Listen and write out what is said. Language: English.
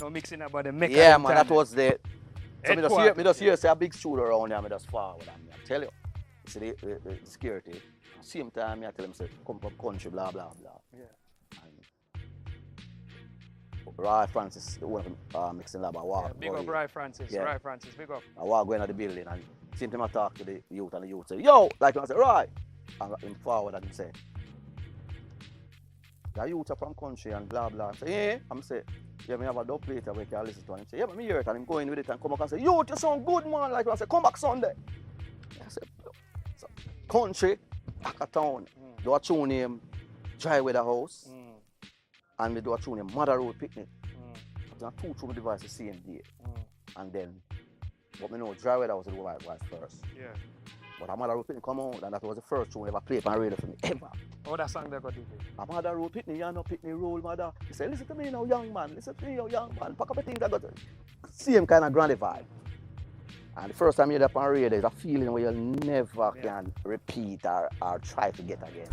No mixing about the make. Yeah, man, that was the. So Headquarters, me just hear say a big shooter around there, me just forward and me I tell you. See the security. Same time, I tell him say, come from country, blah blah blah. Yeah. And Roy Francis, the one from mixing lab, I walk. Yeah, big up Roy Francis. Yeah. Roy Francis, big up. I walk going to the building and same time I talk to the youth and the youth say, yo, like I say, Roy. And him forward and him say, the youth are from country and blah blah. I say, yeah. I'm say, yeah, me have a dub later where you can listen to and him say, yeah, but me hear it and him go in with it and come back and say, yo, you sound good, man. Like I say, come back Sunday. I say, so, country, back a town. Do a tune name, Dry Weather House. And we do a tune name, Mother Road Picnic. There are two tune devices the same day. And then, but me know Dry Weather was the right was first. Yeah. But a Mother Road Picnic come out and that was the first tune ever played on radio for me, ever. Oh, that song they got to do. A Mother Road Picnic, you know, picnic roll, mother. He said, listen to me now, young man, listen to me now, young man. Pack up the things I got. Same kind of granny vibe. And the first time you hear that on radio, there's a feeling where you never can repeat or try to get again.